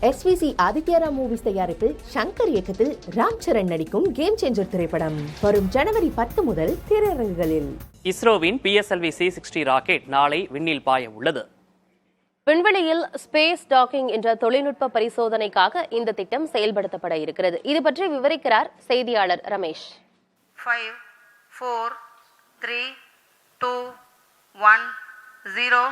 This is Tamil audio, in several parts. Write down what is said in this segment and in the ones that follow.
SVC ஆதித்யரா மூவிஸ் தயாரிப்பில் ஷங்கர் இயக்கத்தில் ராம் சரண் நடிக்கும் கேம் சேஞ்சர் திரைப்படம் வரும் ஜனவரி 10 முதல் திரையரங்குகளில். இஸ்ரோவின் PSLV C-60 ராக்கெட் நாளை விண்ணில் பாய உள்ளது. விண்வெளியில் ஸ்பேஸ் டாக்கிங் என்ற தொழில்நுட்ப பரிசோதனைக்காக இந்த திட்டம் செயல்படுத்தப்பட இருக்கிறது. இது பற்றி விவரிக்கிறார் செய்தியாளர் ரமேஷ். 5, 4, 3, 2, 1, 0.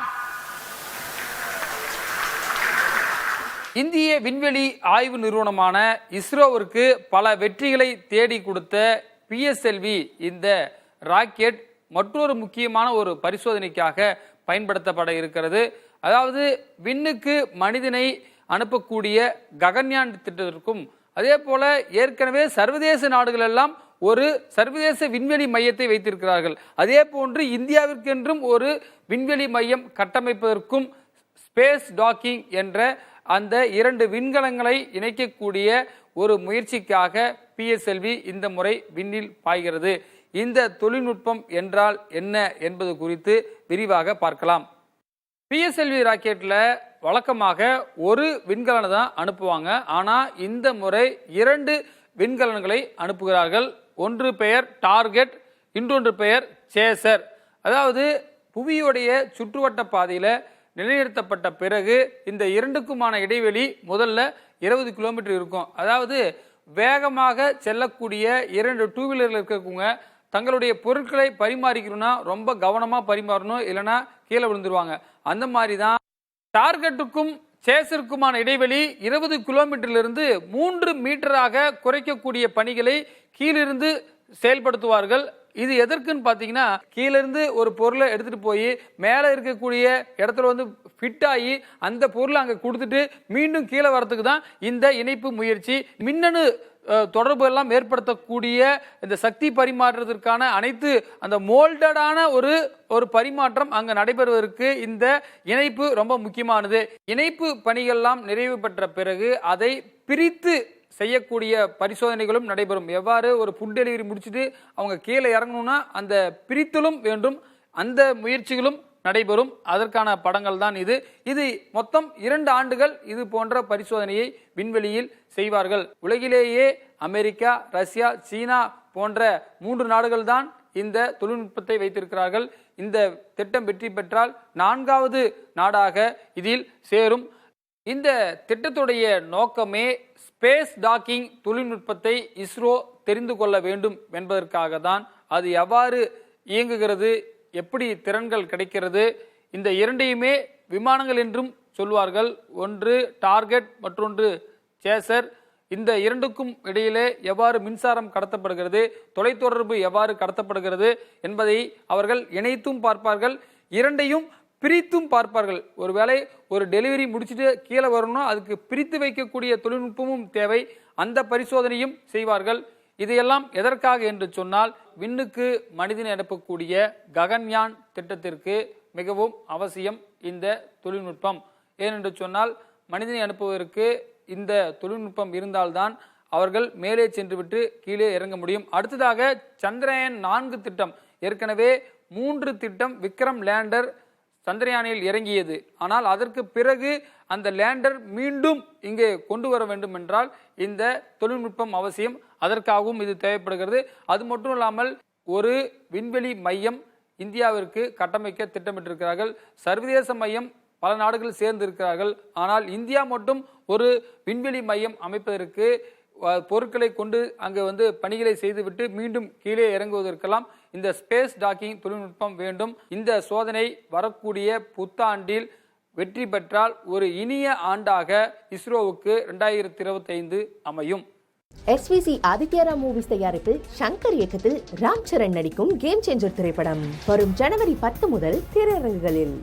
இந்திய விண்வெளி ஆய்வு நிறுவனமான இஸ்ரோவிற்கு பல வெற்றிகளை தேடி கொடுத்த PSLV இந்த ராக்கெட் மற்றொரு முக்கியமான ஒரு பரிசோதனைக்காக பயன்படுத்தப்பட இருக்கிறது. அதாவது விண்ணுக்கு மனிதனை அனுப்பக்கூடிய ககன்யான் திட்டத்திற்கும் அதே போல ஏற்கனவே சர்வதேச நாடுகள் எல்லாம் ஒரு சர்வதேச விண்வெளி மையத்தை வைத்திருக்கிறார்கள். அதே போன்று இந்தியாவிற்கென்றும் ஒரு விண்வெளி மையம் கட்டமைப்பதற்கும் ஸ்பேஸ் டாக்கிங் என்ற அந்த 2 விண்கலங்களை இணைக்கக்கூடிய ஒரு முயற்சிக்காக PSLV இந்த முறை விண்ணில் பாய்கிறது. இந்த தொழில்நுட்பம் என்றால் என்ன என்பது குறித்து விரிவாக பார்க்கலாம். PSLV ராக்கெட்ல வழக்கமாக ஒரு விண்கலனை தான் அனுப்புவாங்க. ஆனால் இந்த முறை 2 விண்கலன்களை அனுப்புகிறார்கள். ஒன்று பெயர் டார்கெட், இன்னொன்று பெயர் சேசர். அதாவது புவியுடைய சுற்றுவட்ட பாதையில் நிலைநிறுத்தப்பட்ட பிறகு இந்த 2க்குமான இடைவெளி முதல்ல 20 கிலோமீட்டர் இருக்கும். அதாவது வேகமாக செல்லக்கூடிய 2 டூ வீலரில் இருக்கவங்க தங்களுடைய பொருட்களை பரிமாறிக்கணும்னா ரொம்ப கவனமாக பரிமாறணும், இல்லைன்னா கீழே விழுந்துருவாங்க. அந்த மாதிரி தான் டார்கெட்டுக்கும் சேசருக்குமான இடைவெளி 20 கிலோமீட்டரிலிருந்து 3 மீட்டராக குறைக்கக்கூடிய பணிகளை கீழிருந்து செயல்படுத்துவார்கள். இது எதற்குன்னு பார்த்தீங்கன்னா, கீழிருந்து ஒரு பொருளை எடுத்துட்டு போய் மேலே இருக்கக்கூடிய இடத்துல வந்து ஃபிட் ஆகி அந்த பொருளை அங்கே கொடுத்துட்டு மீண்டும் கீழே வரத்துக்கு தான் இந்த இணைப்பு முயற்சி. மின்னணு தொடர்பு எல்லாம் ஏற்படுத்தக்கூடிய இந்த சக்தி பரிமாற்றத்திற்கான அனைத்து அந்த மோல்டடான ஒரு பரிமாற்றம் அங்கே நடைபெறுவதற்கு இந்த இணைப்பு ரொம்ப முக்கியமானது. இணைப்பு பணிகள்லாம் நிறைவு பெற்ற பிறகு அதை பிரித்து செய்யக்கூடிய பரிசோதனைகளும் நடைபெறும். எவ்வாறு ஒரு ஃபுட் டெலிவரி முடிச்சுட்டு அவங்க கீழே இறங்கணும்னா அந்த பிரித்தலும் வேண்டும், அந்த முயற்சிகளும் நடைபெறும். அதற்கான படங்கள் தான் இது. மொத்தம் 2 ஆண்டுகள் இது போன்ற பரிசோதனையை விண்வெளியில் செய்வார்கள். உலகிலேயே அமெரிக்கா, ரஷ்யா, சீனா போன்ற 3 நாடுகள் தான் இந்த தொழில்நுட்பத்தை வைத்திருக்கிறார்கள். இந்த திட்டம் வெற்றி பெற்றால் 4வது நாடாக இதில் சேரும். இந்த திட்டத்துடைய நோக்கமே ஸ்பேஸ் டாக்கிங் தொழில்நுட்பத்தை இஸ்ரோ தெரிந்து கொள்ள வேண்டும் என்பதற்காக தான். அது எவ்வாறு இயங்குகிறது, எப்படி திறன்கள் கிடைக்கிறது, இந்த 2யுமே விமானங்கள் என்றும் சொல்வார்கள். ஒன்று டார்கெட், மற்றொன்று சேசர். இந்த 2க்கும் இடையிலே எவ்வாறு மின்சாரம் கடத்தப்படுகிறது, தொலைத்தொடர்பு எவ்வாறு கடத்தப்படுகிறது என்பதை அவர்கள் இணைத்தும் பார்ப்பார்கள், 2யும் பிரித்தும் பார்ப்பார்கள். ஒருவேளை ஒரு டெலிவரி முடிச்சுட்டு கீழே வரணும், அதுக்கு பிரித்து வைக்கக்கூடிய தொழில்நுட்பமும் தேவை. அந்த பரிசோதனையும் செய்வார்கள். இதையெல்லாம் எதற்காக என்று சொன்னால், விண்ணுக்கு மனிதனை அனுப்பக்கூடிய ககன்யான் திட்டத்திற்கு மிகவும் அவசியம் இந்த தொழில்நுட்பம். ஏனென்று சொன்னால், மனிதனை அனுப்புவதற்கு இந்த தொழில்நுட்பம் இருந்தால்தான் அவர்கள் மேலே சென்றுவிட்டு கீழே இறங்க முடியும். அடுத்ததாக சந்திரயான் 4 திட்டம். ஏற்கனவே 3 திட்டம் விக்ரம் லேண்டர் சந்திரயானில் இறங்கியது. ஆனால் அதற்கு பிறகு அந்த லேண்டர் மீண்டும் இங்கே கொண்டு வர வேண்டும் என்றால் இந்த தொழில்நுட்பம் அவசியம். அதற்காகவும் இது தேவைப்படுகிறது. அது மட்டும் இல்லாமல் ஒரு விண்வெளி மையம் இந்தியாவிற்கு கட்டமைக்க திட்டமிட்டிருக்கிறார்கள். சர்வதேச மையம் பல நாடுகள் சேர்ந்து இருக்கிறார்கள். ஆனால் இந்தியா மட்டும் ஒரு விண்வெளி மையம் அமைப்பதற்கு பொருட்களை கொண்டு அங்கு பணிகளை செய்துவிட்டு மீண்டும் கீழே இறங்குவதற்கெல்லாம் இந்த ஸ்பேஸ் டாக்கிங் தொழில்நுட்பம் வேண்டும். இந்த சோதனை வரக்கூடிய புத்தாண்டில் வெற்றி பெற்றால் ஒரு இனிய ஆண்டாக இஸ்ரோவுக்கு 2025 அமையும். SVC ஆதித்யரா மூவிஸ் தயாரிப்பில் ஷங்கர் இயக்கத்தில் ராம் சரண் நடிக்கும் கேம் சேஞ்சர் திரைப்படம் வரும் ஜனவரி 10 முதல் திரையரங்குகளில்.